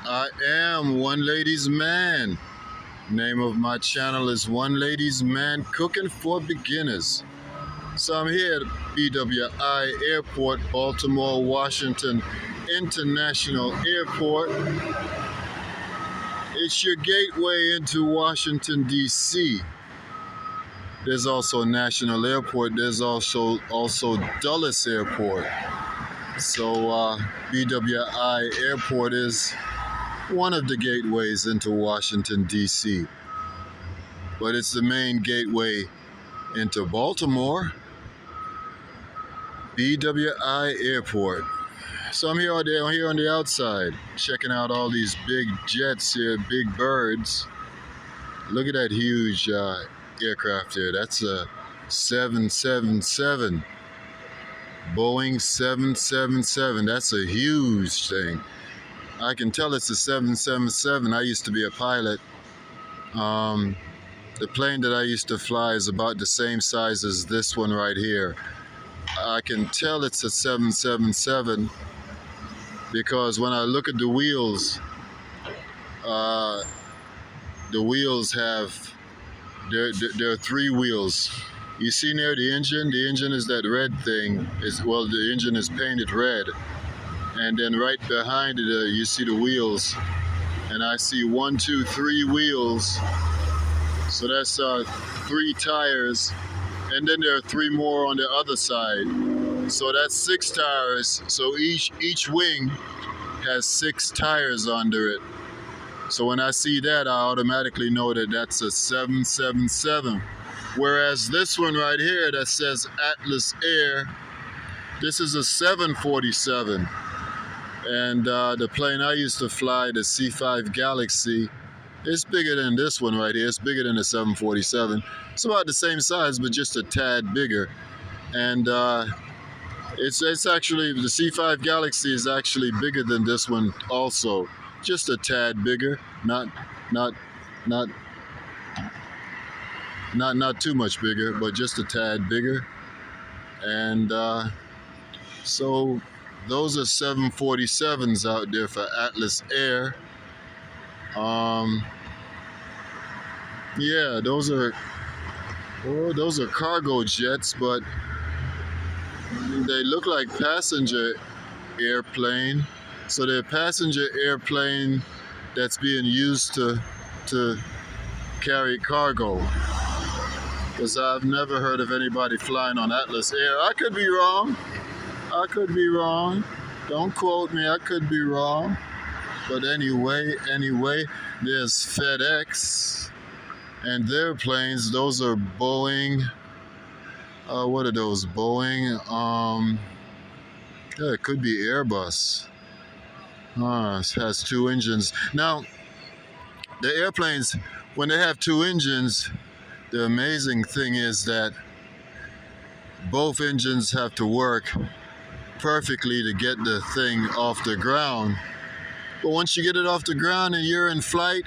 I am One Ladies Man. Name of my channel is One Ladies Man Cooking for Beginners. So I'm here at BWI Airport, Baltimore, Washington International Airport. It's your gateway into Washington, D.C. There's also a national airport. There's also Dulles Airport. So BWI Airport is one of the gateways into Washington, D.C. But it's the main gateway into Baltimore, BWI Airport. So I'm here on the outside, checking out all these big jets here, big birds. Look at that huge aircraft here. That's a 777. Boeing 777. That's a huge thing. I can tell it's a 777. I used to be a pilot. The plane that I used to fly is about the same size as this one right here. I can tell it's a 777 because when I look at the wheels have, there are three wheels. You see near the engine? The engine is that red thing. The engine is painted red. And then right behind it, you see the wheels. And I see 1, 2, 3 wheels. So that's 3 tires. And then there are 3 more on the other side. So that's 6 tires. So each wing has 6 tires under it. So when I see that, I automatically know that that's a 777. Whereas this one right here that says Atlas Air, this is a 747. And the plane I used to fly, the C5 Galaxy, it's bigger than this one right here. It's bigger than the 747. It's about the same size, but just a tad bigger. And it's actually, the C5 Galaxy is actually bigger than this one also. Just a tad bigger, not too much bigger, but just a tad bigger. And so those are 747s out there for Atlas Air. Yeah, those are cargo jets, but they look like passenger airplane. So they're passenger airplane that's being used to carry cargo. Because I've never heard of anybody flying on Atlas Air. I could be wrong. Don't quote me, I could be wrong. But anyway, there's FedEx and their planes. Those are Boeing. What are those? Boeing. Yeah, it could be Airbus. It has 2 engines. Now, the airplanes, when they have 2 engines, the amazing thing is that both engines have to work perfectly to get the thing off the ground. But once you get it off the ground and you're in flight,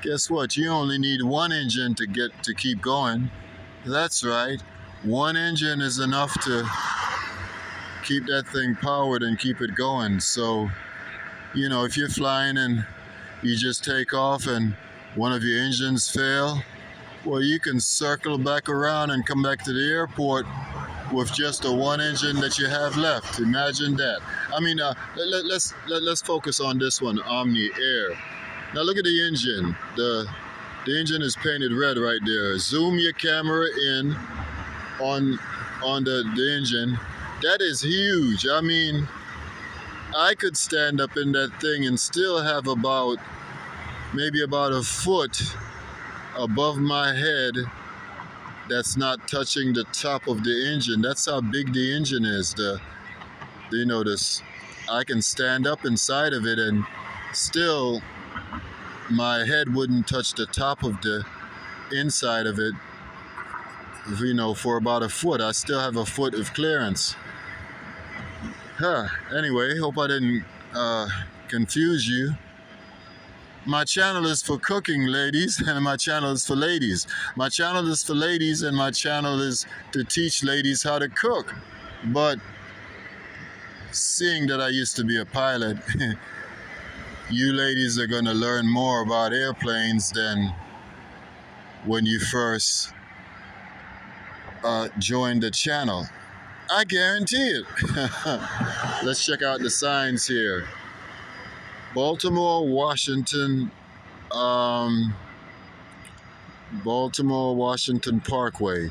guess what? You only need 1 engine to keep going. That's right. 1 engine is enough to keep that thing powered and keep it going. So, you know, if you're flying and you just take off and one of your engines fail, well, you can circle back around and come back to the airport with just the 1 engine that you have left. Imagine that. I mean, let's focus on this one, Omni Air. Now look at the engine. The engine is painted red right there. Zoom your camera in on the engine. That is huge. I mean, I could stand up in that thing and still have maybe about a foot above my head that's not touching the top of the engine. That's how big the engine is. I can stand up inside of it and still my head wouldn't touch the top of the inside of it, for about a foot. I still have a foot of clearance. Anyway, hope I didn't confuse you. My channel is for cooking, ladies, and my channel is for ladies. My channel is for ladies, and my channel is to teach ladies how to cook. But seeing that I used to be a pilot, you ladies are going to learn more about airplanes than when you first joined the channel. I guarantee it. Let's check out the signs here. Baltimore, Washington, Baltimore, Washington Parkway,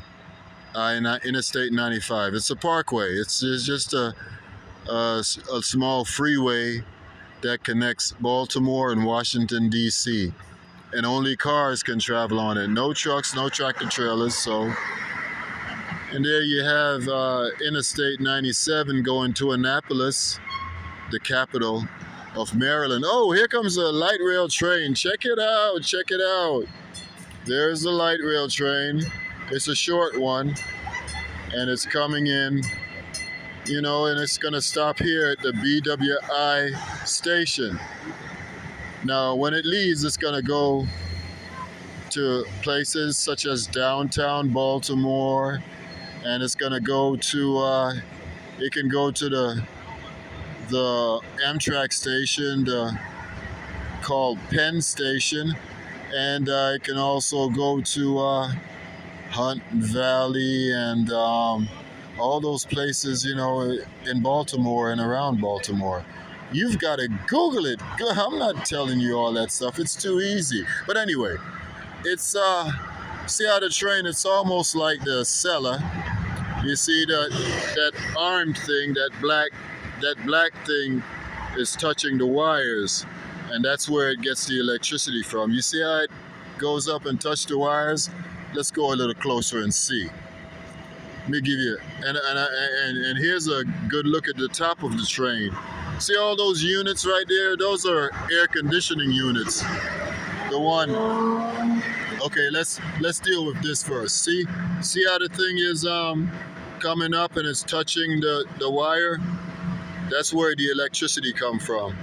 Interstate 95. It's a parkway. It's just a small freeway that connects Baltimore and Washington, D.C. And only cars can travel on it. No trucks, no tractor trailers. So, and there you have Interstate 97 going to Annapolis, the capital of Maryland. Oh, here comes a light rail train. Check it out. Check it out. There's the light rail train. It's a short one, and it's coming in, you know, and it's going to stop here at the BWI station. Now, when it leaves, it's going to go to places such as downtown Baltimore, and it's going to go to, it can go to the Amtrak station, called Penn Station, and it can also go to Hunt Valley and all those places, you know, in Baltimore and around Baltimore. You've got to Google it. I'm not telling you all that stuff. It's too easy. But anyway, it's see how the train, it's almost like the cellar. You see that armed thing, that black thing is touching the wires, and that's where it gets the electricity from. You see how it goes up and touch the wires? Let's go a little closer and see. Let me give you, and here's a good look at the top of the train. See all those units right there? Those are air conditioning units. The one, okay, let's deal with this first. See how the thing is coming up and it's touching the wire? That's where the electricity comes from.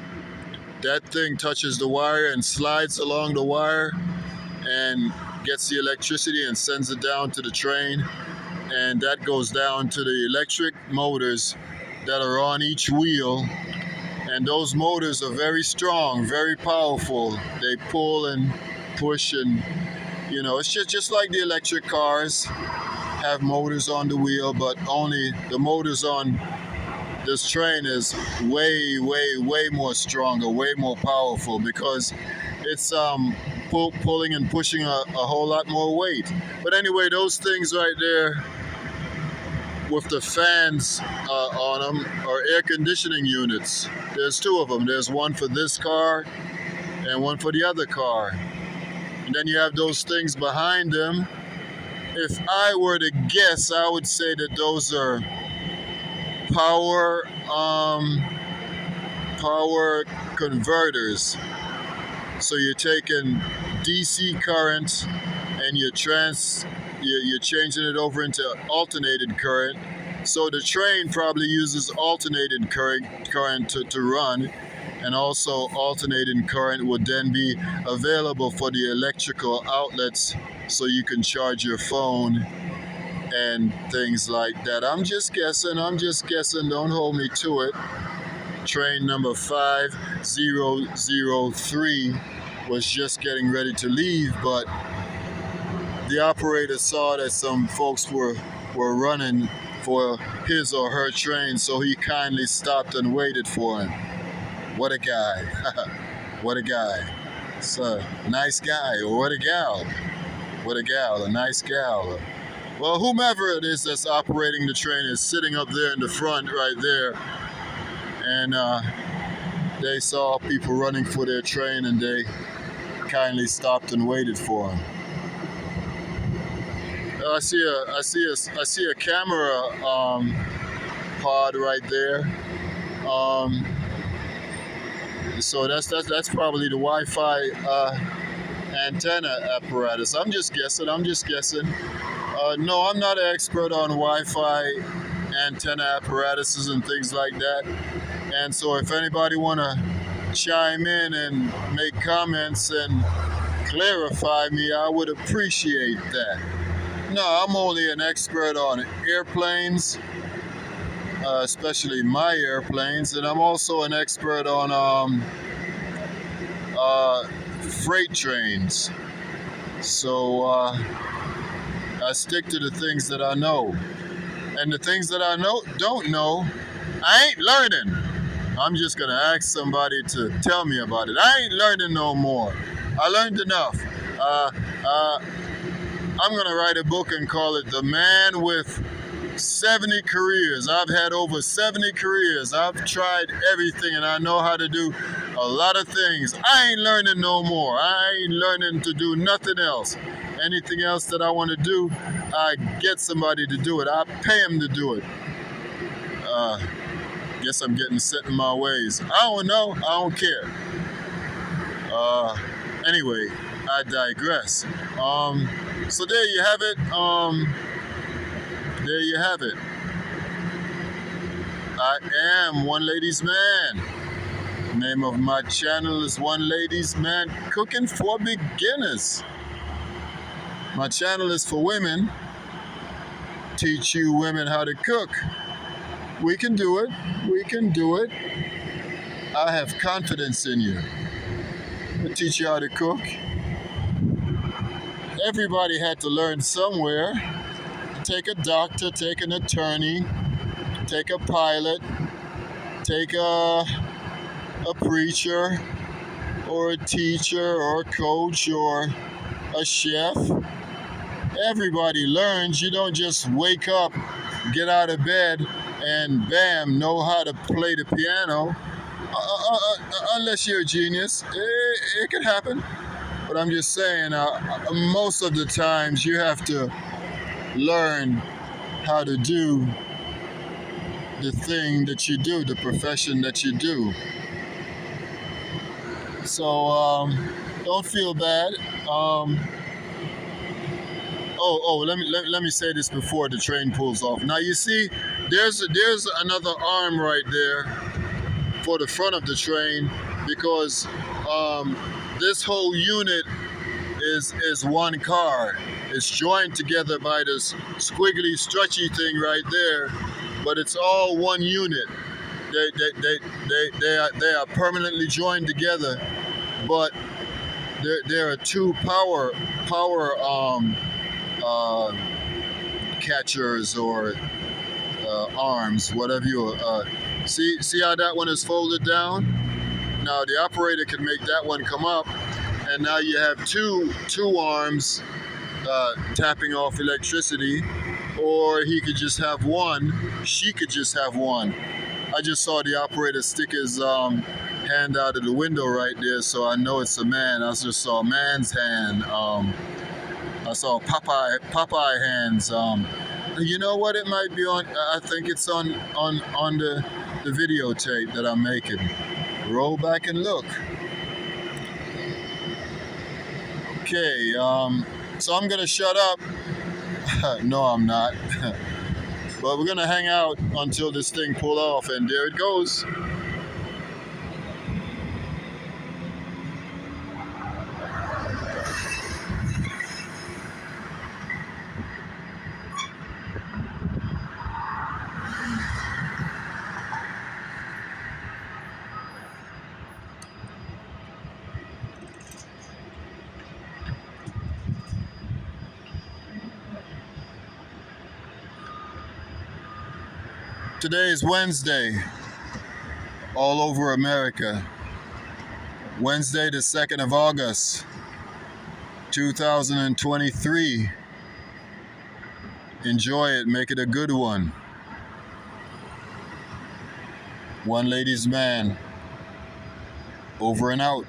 That thing touches the wire and slides along the wire and gets the electricity and sends it down to the train, and that goes down to the electric motors that are on each wheel, and those motors are very strong, very powerful. They pull and push, and you know, it's just like the electric cars have motors on the wheel, but only the motors on this train is way more stronger, way more powerful, because it's pulling and pushing a whole lot more weight. But anyway, those things right there with the fans on them are air conditioning units. There's two of them. There's one for this car and one for the other car. And then you have those things behind them. If I were to guess, I would say that those are power converters. So you're taking DC current and you're changing it over into alternated current. So the train probably uses alternated current to run, and also alternating current would then be available for the electrical outlets so you can charge your phone and things like that. I'm just guessing, don't hold me to it. Train number 5003 was just getting ready to leave, but the operator saw that some folks were running for his or her train, so he kindly stopped and waited for him. What a guy. What a guy. It's a nice guy. Or what a gal. What a gal. A nice gal. Well, whomever it is that's operating the train is sitting up there in the front right there, and they saw people running for their train, and they kindly stopped and waited for them. I see a camera pod right there. So that's probably the Wi-Fi antenna apparatus. I'm just guessing. No, I'm not an expert on Wi-Fi antenna apparatuses and things like that. And so if anybody want to chime in and make comments and clarify me, I would appreciate that. No, I'm only an expert on airplanes, especially my airplanes, and I'm also an expert on freight trains. So I stick to the things that I know. And the things that I don't know, I ain't learning. I'm just gonna ask somebody to tell me about it. I ain't learning no more. I learned enough. Uh, uh, I'm gonna write a book and call it The Man with 70 Careers. I've had over 70 careers. I've tried everything and I know how to do a lot of things. I ain't learning no more. I ain't learning to do nothing else. Anything else that I want to do, I get somebody to do it. I pay them to do it. Guess I'm getting set in my ways. I don't know. I don't care. Anyway, I digress. So there you have it. There you have it. I am One Ladies Man. The name of my channel is One Ladies Man Cooking for Beginners. My channel is for women. Teach you women how to cook. We can do it. We can do it. I have confidence in you. I teach you how to cook. Everybody had to learn somewhere. Take a doctor, take an attorney, take a pilot, take a preacher, or a teacher, or a coach, or a chef. Everybody learns. You don't just wake up, get out of bed, and bam, know how to play the piano. Unless you're a genius. It could happen. But I'm just saying, most of the times you have to learn how to do the thing that you do, the profession that you do. So don't feel bad. Let me say this before the train pulls off. Now you see, there's another arm right there for the front of the train, because this whole unit is one car. It's joined together by this squiggly, stretchy thing right there, but it's all one unit. They are permanently joined together, but there are two power catchers or arms, whatever you see how that one is folded down. Now the operator can make that one come up, and now you have two arms tapping off electricity, or he could just have one. She could just have one. I just saw the operator stick his hand out of the window right there, so I know it's a man. I just saw a man's hand. I saw Popeye hands. You know what? It might be on. I think it's on the videotape that I'm making. Roll back and look. Okay. So I'm gonna shut up. No, I'm not. But we're gonna hang out until this thing pull off, and there it goes. Today is Wednesday, all over America. Wednesday, the 2nd of August, 2023. Enjoy it, make it a good one. One Ladies Man, over and out.